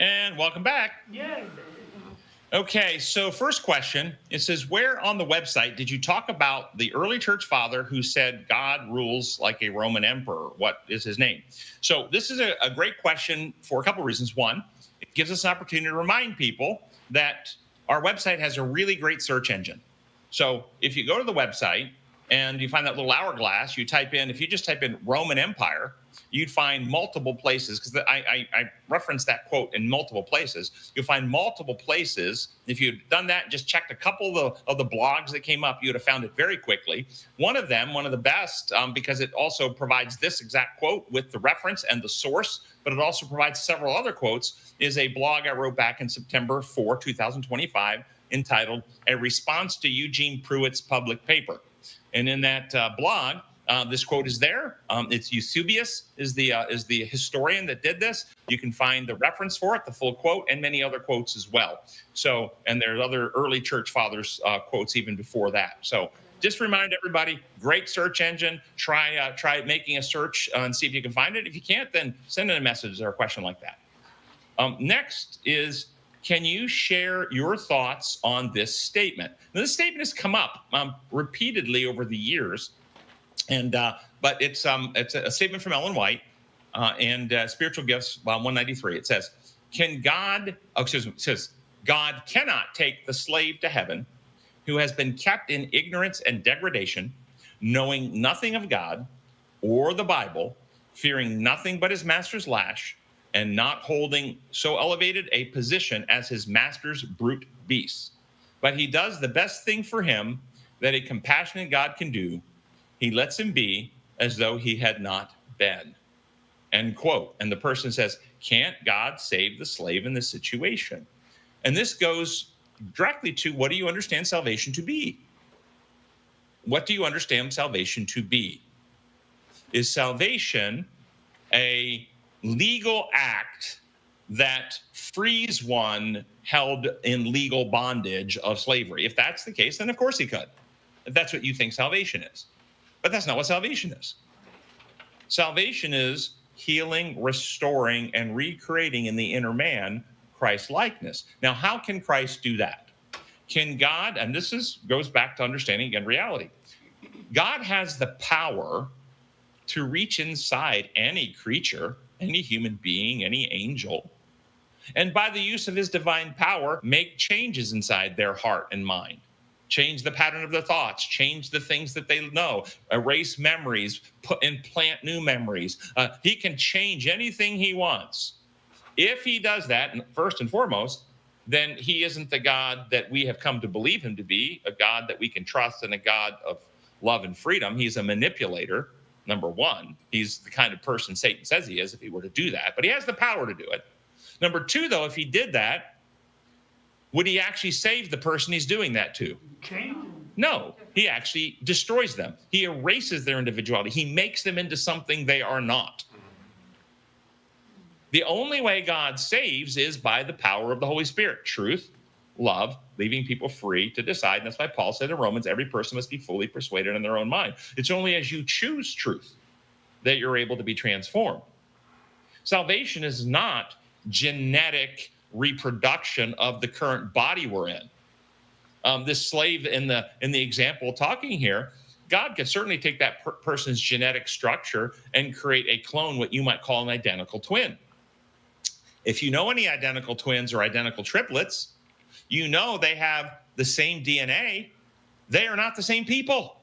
And welcome back. Yay. Okay, so first question, it says, where on the website did you talk about the early church father who said God rules like a Roman emperor? What is his name? So this is a great question for a couple of reasons. One, it gives us an opportunity to remind people that our website has a really great search engine. So if you go to the website and you find that little hourglass, if you just type in Roman Empire, you'd find multiple places, because I referenced that quote in multiple places. You'll find multiple places. If you'd done that, just checked a couple of the blogs that came up, you would have found it very quickly. One of them, one of the best, because it also provides this exact quote with the reference and the source, but it also provides several other quotes, is a blog I wrote back in September 4, 2025, entitled A Response to Eugene Pruitt's Public Paper. And in that blog, this quote is there. It's Eusebius is the historian that did this. You can find the reference for it, the full quote, and many other quotes as well. So, and there's other early church fathers quotes even before that. So just remind everybody, great search engine. Try making a search and see if you can find it. If you can't, then send in a message or a question like that. Next is, can you share your thoughts on this statement? Now, this statement has come up repeatedly over the years. But it's a statement from Ellen White and Spiritual Gifts 193. It says, it says, God cannot take the slave to heaven who has been kept in ignorance and degradation, knowing nothing of God or the Bible, fearing nothing but his master's lash, and not holding so elevated a position as his master's brute beasts. But he does the best thing for him that a compassionate God can do. He lets him be as though he had not been. End quote. And the person says, can't God save the slave in this situation? And this goes directly to, what do you understand salvation to be? What do you understand salvation to be? Is salvation a legal act that frees one held in legal bondage of slavery? If that's the case, then of course he could. If that's what you think salvation is. But that's not what salvation is. Salvation is healing, restoring, and recreating in the inner man Christ-likeness. Now, how can Christ do that? Can God, and goes back to understanding, again, reality. God has the power to reach inside any creature, any human being, any angel, and by the use of his divine power, make changes inside their heart and mind. Change the pattern of their thoughts, change the things that they know, erase memories, implant new memories. He can change anything he wants. If he does that, first and foremost, then he isn't the God that we have come to believe him to be, a God that we can trust and a God of love and freedom. He's a manipulator, number one. He's the kind of person Satan says he is if he were to do that, but he has the power to do it. Number two, though, if he did that, would he actually save the person he's doing that to? No, he actually destroys them. He erases their individuality. He makes them into something they are not. The only way God saves is by the power of the Holy Spirit. Truth, love, leaving people free to decide. And that's why Paul said in Romans, every person must be fully persuaded in their own mind. It's only as you choose truth that you're able to be transformed. Salvation is not genetic reproduction of the current body we're in. This slave in the example talking here, God could certainly take that person's genetic structure and create a clone, what you might call an identical twin. If you know any identical twins or identical triplets, you know they have the same DNA. They are not the same people.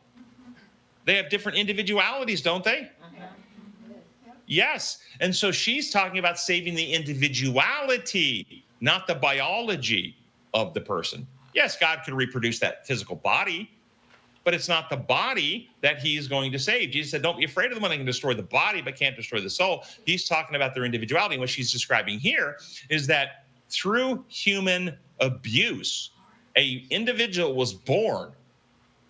They have different individualities, don't they? Yes. And so she's talking about saving the individuality, not the biology of the person. Yes, God could reproduce that physical body, but it's not the body that he's going to save. Jesus said, don't be afraid of the one that can destroy the body but can't destroy the soul. He's talking about their individuality. And what she's describing here is that through human abuse, an individual was born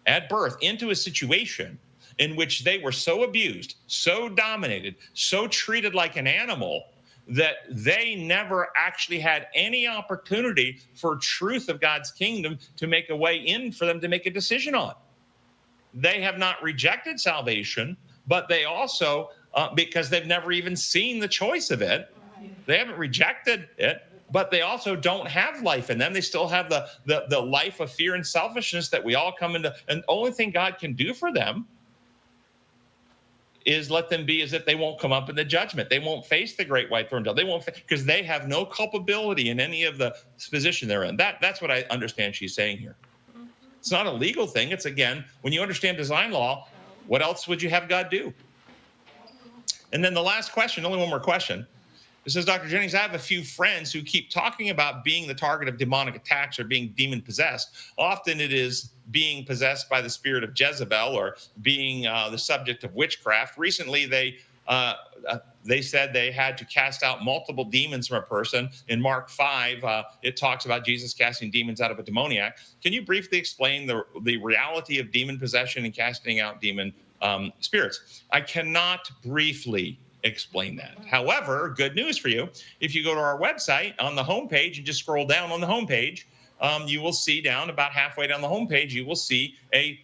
at birth into a situation in which they were so abused, so dominated, so treated like an animal that they never actually had any opportunity for truth of God's kingdom to make a way in for them to make a decision on. They have not rejected salvation, but they also, because they've never even seen the choice of it, they haven't rejected it, but they also don't have life in them. They still have the life of fear and selfishness that we all come into. And the only thing God can do for them is let them be as if they won't come up in the judgment. They won't face the great white throne. They won't, because they have no culpability in any of the position they're in. That's what I understand she's saying here. It's not a legal thing. It's, again, when you understand design law, what else would you have God do? And then the last question, only one more question. It says, Dr. Jennings, I have a few friends who keep talking about being the target of demonic attacks or being demon possessed. Often it is being possessed by the spirit of Jezebel or being the subject of witchcraft. Recently, they said they had to cast out multiple demons from a person. In Mark 5, it talks about Jesus casting demons out of a demoniac. Can you briefly explain the reality of demon possession and casting out demon spirits? I cannot briefly explain that. However, good news for you. If you go to our website on the homepage and just scroll down on the homepage, you will see down about halfway down the homepage, you will see a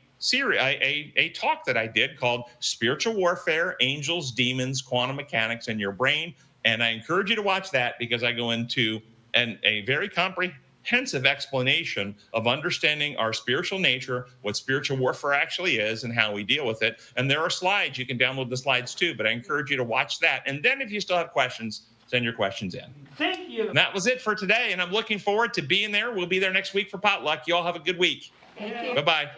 talk that I did called Spiritual Warfare, Angels, Demons, Quantum Mechanics, and Your Brain. And I encourage you to watch that because I go into a very comprehensive explanation of understanding our spiritual nature, what spiritual warfare actually is, and how we deal with it. And there are slides. You can download the slides too, but I encourage you to watch that. And then if you still have questions, send your questions in. Thank you. And that was it for today, and I'm looking forward to being there. We'll be there next week for potluck. You all have a good week. Thank you. Bye-bye.